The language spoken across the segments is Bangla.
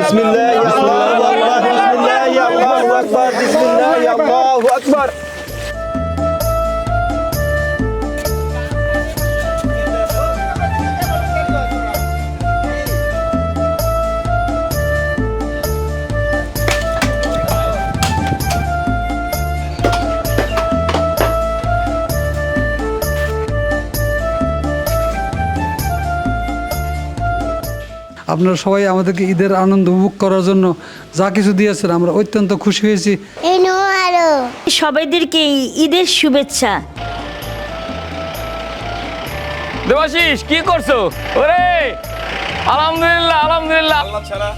বিসমিল্লাহ আল্লাহু বিসমিল্লাহ আল্লাহু আকবার বিসমিল্লাহ আল্লাহু আকবার। আপনারা সবাই আমাদেরকে ঈদের আনন্দ উপভোগ করার জন্য যা কিছু দিয়েছেন আমরা অত্যন্ত খুশি হয়েছি। সবাইদেরকে ঈদের শুভেচ্ছা। দেবাশিস কি করছো? ওরে আলহামদুলিল্লাহ আলহামদুলিল্লাহ। আল্লাহ ছাড়া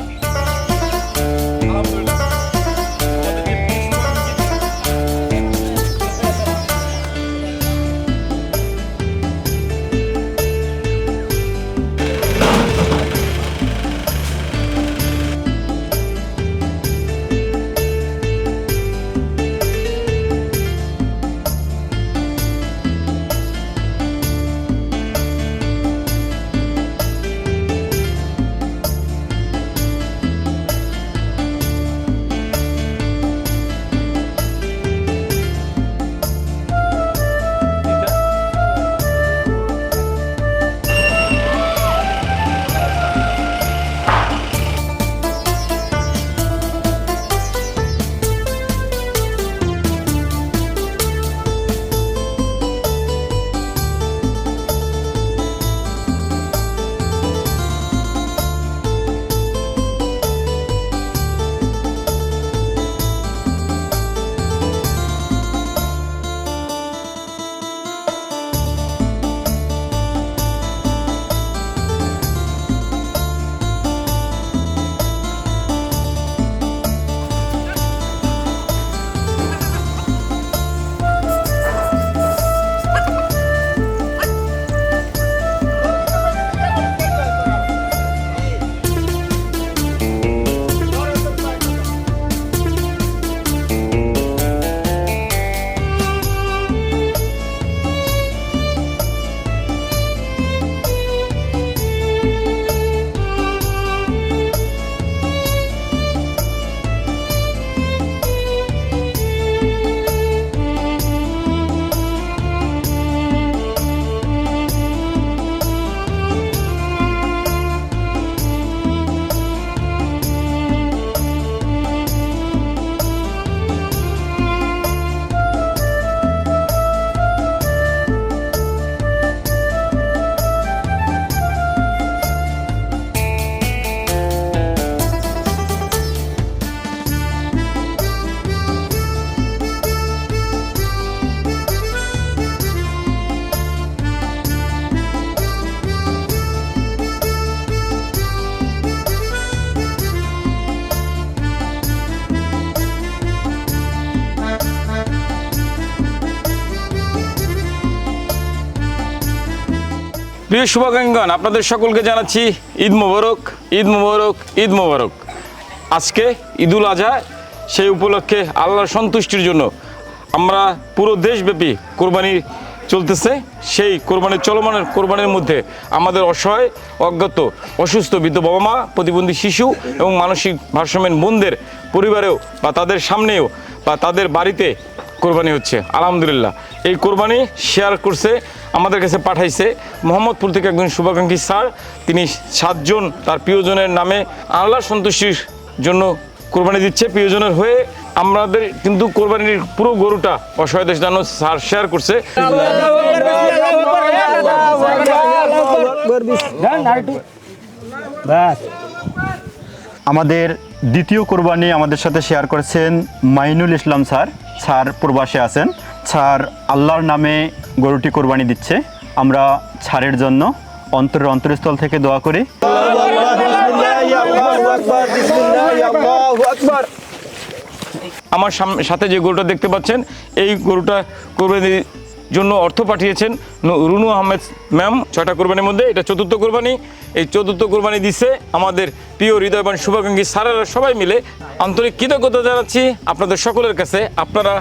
প্রিয় শুভাকাঙ্ক্ষীগণ, আপনাদের সকলকে জানাচ্ছি ঈদ মোবারক, ঈদ মোবারক, ঈদ মোবারক। আজকে ঈদুল আজহা, সেই উপলক্ষে আল্লাহর সন্তুষ্টির জন্য আমরা পুরো দেশব্যাপী কোরবানি চলতেছে। সেই কোরবানির চলমানের কোরবানির মধ্যে আমাদের অসহায়, অজ্ঞাত, অসুস্থ বৃদ্ধ বাবা মা, প্রতিবন্ধী শিশু এবং মানসিক ভারসাম্যহীন বোনদের পরিবারেও বা তাদের সামনেও বা তাদের বাড়িতে কোরবানি হচ্ছে। আলহামদুলিল্লাহ। এই কোরবানি শেয়ার করছে, আমাদের কাছে পাঠাইছে মোহাম্মদপুর থেকে একজন শুভাকাঙ্ক্ষী স্যার। তিনি 7 জন তার প্রিয়জনের নামে আল্লাহর সন্তুষ্টির জন্য কোরবানি দিচ্ছে প্রিয়জনের হয়ে। আমাদের কিন্তু কোরবানির পুরো গরুটা অসহায়দের জন্য স্যার শেয়ার করছে। আমাদের দ্বিতীয় কোরবানি আমাদের সাথে শেয়ার করেছেন মাইনুল ইসলাম স্যার। স্যার প্রবাসে আছেন। স্যার আল্লাহর নামে গরুটি কোরবানি দিচ্ছে। আমরা স্যারের জন্য অন্তরস্থল থেকে দোয়া করি। আমার সাথে যে গরুটা দেখতে পাচ্ছেন, এই গরুটা কোরবানির জন্য অর্থ পাঠিয়েছেন রুনু আহমেদ ম্যাম। 6টা কোরবানির মধ্যে এটা 4র্থ কোরবানি। এই 4র্থ কোরবানি দিচ্ছে আমাদের প্রিয় হৃদয়বান শুভাকাঙ্ক্ষী স্যারেরা সবাই মিলে। আন্তরিক কৃতজ্ঞতা জানাচ্ছি আপনাদের সকলের কাছে। আপনারা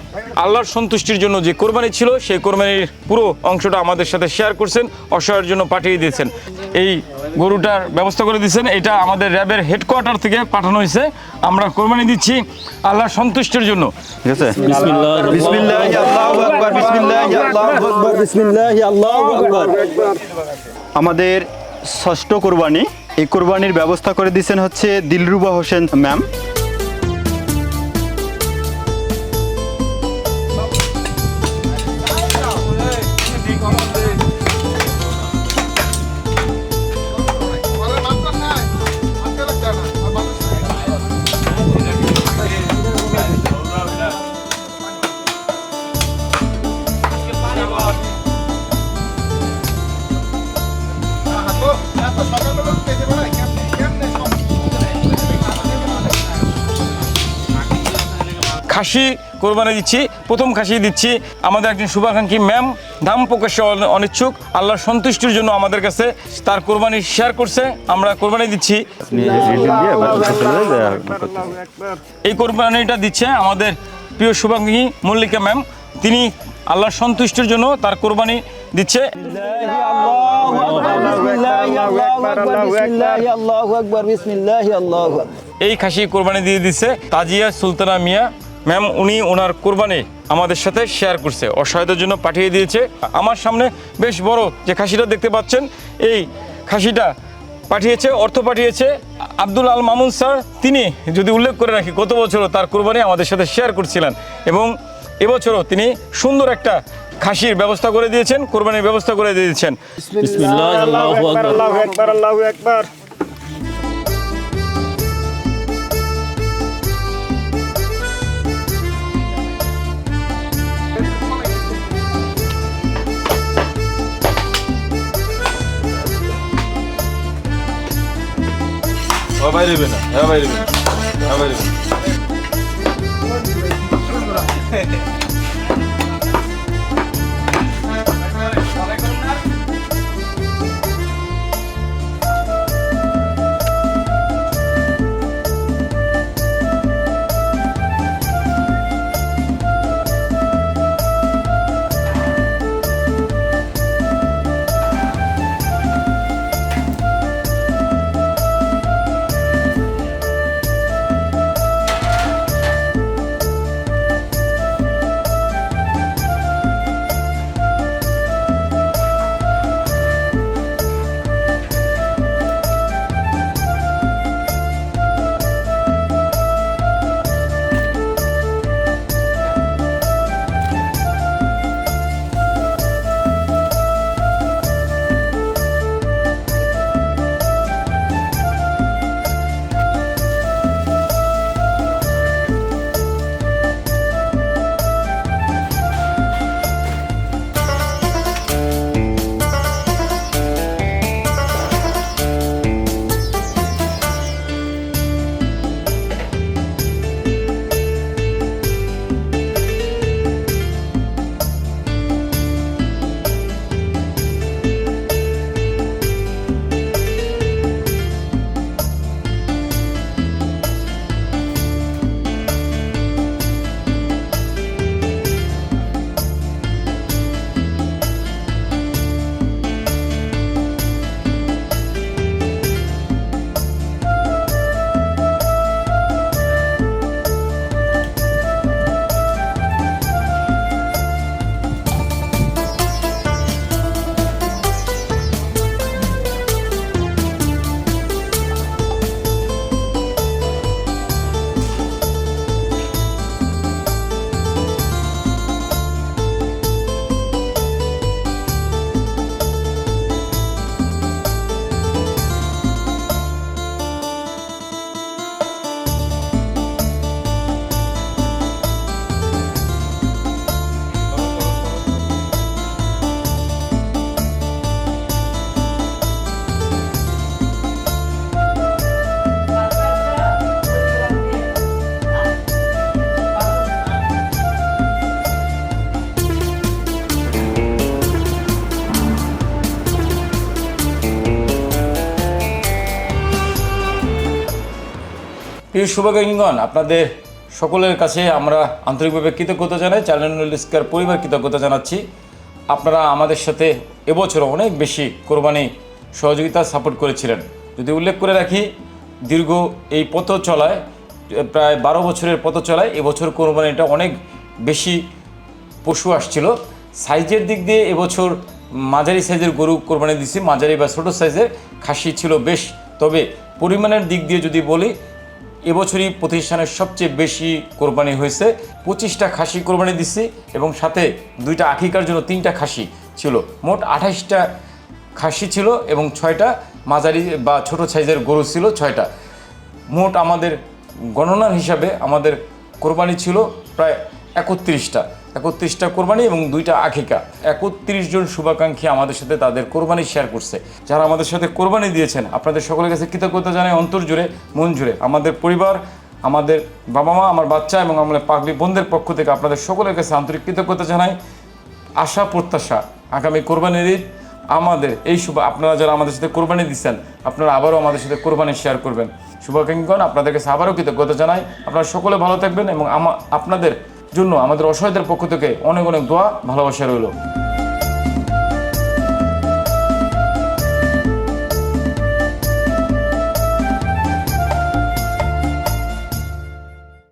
আল্লাহর সন্তুষ্টির জন্য যে কোরবানি ছিল, সেই কোরবানির পুরো অংশটা আমাদের সাথে শেয়ার করছেন, অসহায়ের জন্য পাঠিয়ে দিয়েছেন। এই গরুটার ব্যবস্থা করে দিয়েছেন। এটা আমাদের র্যাবের হেডকোয়ার্টার থেকে পাঠানো হয়েছে। আমরা কোরবানি দিচ্ছি আল্লাহর সন্তুষ্টির জন্য, ঠিক আছে? বিসমিল্লাহ আল্লাহু আকবার, বিসমিল্লাহ আল্লাহু আকবার, বিসমিল্লাহ আল্লাহু আকবার। আমাদের ষষ্ঠ কোরবানি, এই কোরবানির ব্যবস্থা করে দিয়েছেন হচ্ছে দিলরুবা হোসেন ম্যাম। খাসি কোরবানি দিচ্ছি, প্রথম খাসি দিচ্ছি আমাদের একজন শুভাকাঙ্ক্ষী ম্যাম, দাম প্রকাশে অনিচ্ছুক, আল্লাহর সন্তুষ্টির জন্য আমাদের কাছে তার কোরবানি শেয়ার করছে। আমরা কোরবানি দিচ্ছি। এই কোরবানিটা দিচ্ছে আমাদের প্রিয় শুভাকাঙ্ক্ষী মল্লিকা ম্যাম, তিনি আল্লাহর সন্তুষ্টির জন্য তার কোরবানি দিচ্ছে। এই খাসি কোরবানি দিয়ে দিচ্ছে তাজিয়া সুলতানা মিয়া ম্যাম, উনি ওনার কোরবানি আমাদের সাথে শেয়ার করছে, অসহায়তার জন্য পাঠিয়ে দিয়েছে। আমার সামনে বেশ বড় যে খাসিটা দেখতে পাচ্ছেন, এই খাসিটা পাঠিয়েছে, অর্থ পাঠিয়েছে আব্দুল আল মামুন স্যার। তিনি যদি উল্লেখ করে রাখি, গত বছরও তার কোরবানি আমাদের সাথে শেয়ার করছিলেন এবং এবছরও তিনি সুন্দর একটা খাসির ব্যবস্থা করে দিয়েছেন, কোরবানির ব্যবস্থা করে দিয়েছেন। বিসমিল্লাহ আল্লাহু আকবার, আল্লাহু আকবার, আল্লাহু আকবার। প্রিয় শুভাকাঙ্ক্ষীগণ, আপনাদের সকলের কাছে আমরা আন্তরিকভাবে কৃতজ্ঞতা জানাই, চ্যানেল স্কয়ার পরিবার কৃতজ্ঞতা জানাচ্ছি। আপনারা আমাদের সাথে এবছর অনেক বেশি কোরবানি সহযোগিতা সাপোর্ট করেছিলেন। যদি উল্লেখ করে রাখি, দীর্ঘ এই পথ চলায় প্রায় 12 বছরের পথ চলায় এবছর কোরবানিটা অনেক বেশি পশু আসছিল। সাইজের দিক দিয়ে এবছর মাঝারি সাইজের গরু কোরবানি দিছি, মাঝারি বা ছোটো সাইজের খাসি ছিল বেশ। তবে পরিমাণের দিক দিয়ে যদি বলি, এবছরই প্রতিষ্ঠানের সবচেয়ে বেশি কোরবানি হয়েছে। 25টা খাসি কোরবানি দিচ্ছি এবং সাথে 2টা আকিকার জন্য 3টা খাসি ছিল। মোট 28টা খাসি ছিল এবং 6টা মাঝারি বা ছোট সাইজের গরু ছিল 6টা। মোট আমাদের গণনার হিসাবে আমাদের কোরবানি ছিল প্রায় 31টা কোরবানি এবং 2টা আকিকা। 31 জন শুভাকাঙ্ক্ষী আমাদের সাথে তাদের কোরবানি শেয়ার করছে। যারা আমাদের সাথে কোরবানি দিয়েছেন, আপনাদের সকলের কাছে কৃতজ্ঞতা জানাই অন্তর জুড়ে, মন জুড়ে। আমাদের পরিবার, আমাদের বাবা মা, আমার বাচ্চা এবং আমাদের পাগলি বোনদের পক্ষ থেকে আপনাদের সকলের কাছে আন্তরিক কৃতজ্ঞতা জানাই। আশা প্রত্যাশা আগামী কোরবানির ঈদ আমাদের এই আপনারা যারা আমাদের সাথে কোরবানি দিচ্ছেন, আপনারা আবারও আমাদের সাথে কোরবানি শেয়ার করবেন। শুভাকাঙ্ক্ষীগণ, আপনাদের কাছে আবারও কৃতজ্ঞতা জানাই। আপনারা সকলে ভালো থাকবেন এবং আপনাদের জন্য আমাদের অসহায়দের পক্ষ থেকে অনেক অনেক দোয়া, ভালোবাসা রইল।